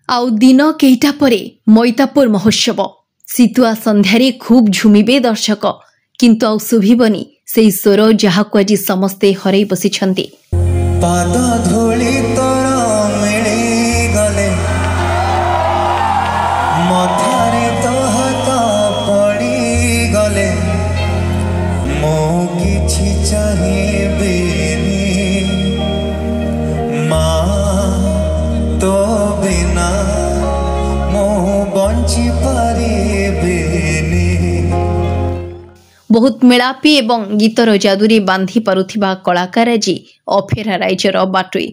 आउ दिन केईटा परे मैतापुर महोत्सव शीतुआ संध्यारे खूब झुमिबे दर्शक किंतु आउ शुभिबनी से स्वर जहाको आज समस्ते हरई बसिछन्ति। पाद धूली तोर मिली गले मथारे तो हाथ पड़ी गले मो किछि चाहिबेनी मां तो बिना मो बंची पारिबेनी। बहुत मेलापी एवं गीतर जादुरी बांधी पारुथिबा कलाकार आज अफेरा राइजर बाटोई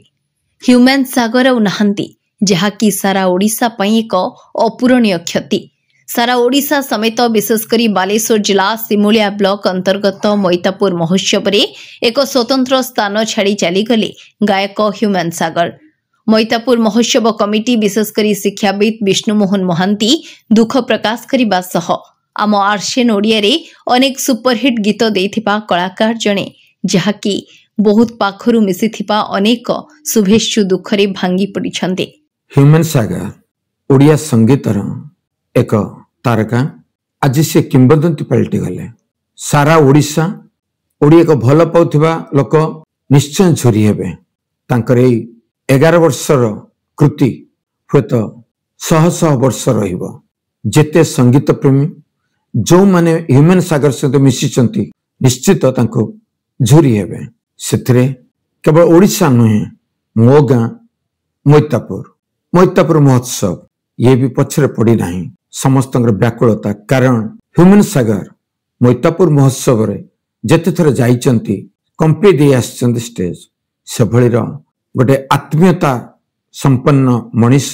ह्यूमन सागर और नहांती जहाँकि सारा ओडिशा पई एक अपूरणीय क्षति। सारा ओडिशा समेत विशेषकर बालेश्वर जिला सिमुलिया ब्लॉक अंतर्गत मैतापुर महोत्सव रे एक स्वतंत्र स्थान छाड़ी चलीगले गायक ह्यूमन सागर। मैतापुर महोत्सव कमिटी विशेषकर शिक्षाविद विष्णुमोहन महांती दुख प्रकाश करने सह आम आर्सेन ओडिया रे अनेक सुपरहिट गीत देथिबा कलाकार जणे जहाँकि बहुत पाखरु मिसिथिबा अनेक शुभेच्छु दुखरे भांगी पड़िछन्ते। ह्यूमन सागर ओडिया संगीतर एक तारका आज से किंबदंती पलटि गले। सारा ओडिशा ओडिया को भल पाउथिबा लोक निश्चय झुरी हेबे। तांकर एई 11 वर्षर कृति हुएत शह शह वर्ष रहिबो। जेते संगीत प्रेमी जो माने ह्यूमन सागर सहित मिशिचंती निश्चित तांको झुरी हेबे। सेथिरे केवल ओडिशा नुहे मो गां मैतापुर महोत्सव ये भी पछरे पड़ी नाही समस्त व्याकुलता। कारण ह्यूमन सागर मैतापुर महोत्सव रे जेते थर जाइचंती कंपी दे आछंती स्टेज से भलीर गोटे आत्मीयता संपन्न मनीष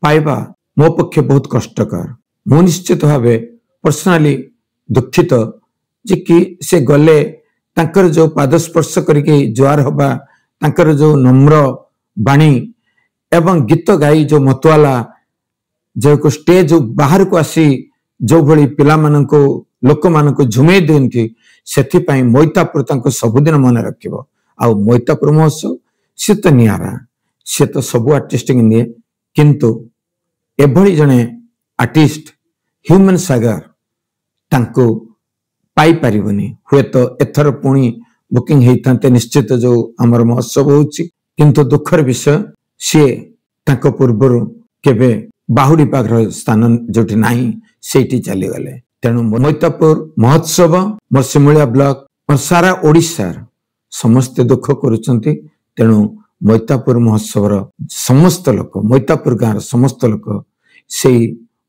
पाइबा मो पक्षे बहुत कष्टकर। मु निश्चित भावे पर्सनाली दुखित जे कि से गले तांकर जो पादस्पर्श करके जुआर हवा तांकर जो नम्र बाणी एवं गीत गाई जो मतवाला जो को स्टेज बाहर को आसी जो भली पिला मानको लोक मानको झुमे देंती सेथि पई मैतापुर तांको सबुदिन मन रखिबो। आ मैतापुर महोत्सव से तो नियारा से तो सब आर्टिस्ट निये किंतु एभली जने आर्टिस्ट ह्यूमन सागर तांको पाई पारिबनी। हुए तो एथर पुणी बुकिंग हेइथांते निश्चित जो हमर महोत्सव होउची किंतु दुखर विषय से तांको पूर्वरु केबे बाहुडी पाखर स्थान जोटी नाही सेठी चली गले। तेणु मैतापुर महोत्सव मोर सिमुलिया ब्लॉक और सारा ओडिशार समस्त दुख करुचंती। तेणु मैतापुर महोत्सव समस्त लोक मैतापुर गाँव समस्त लोक से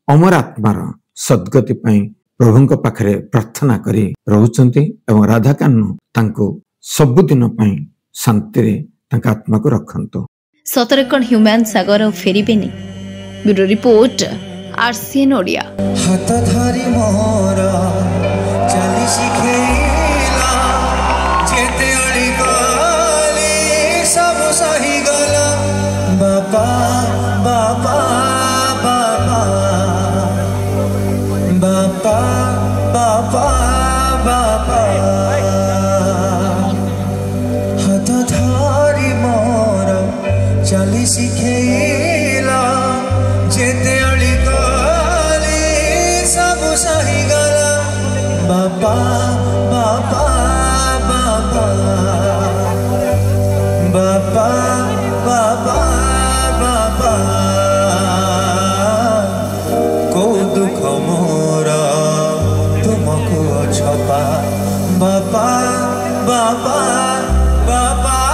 अमर आत्मार सद्गति पाई प्रभुंक पाखरे प्रार्थना करी रहुचंती एवं राधाकान्नु तांको सबुदिन पाई शांति रे तांका आत्मा को रखंतो। सतरकण ह्यूमन सागर फेरिबेनी। Bureau report RCN Odia. हाथ धरी मोर चली शिखेला जेते अड़ी गली सब सही गला बाबा बाबा बाबा बाबा बाबा बाबा हाथ धरी मोर चली शिखेला जेते अड़ी गली सब सही गला बाबा बाबा बाबा बाबा बाबा बाबा को दुख मोर तुमको छपा बाबा बाबा बाबा।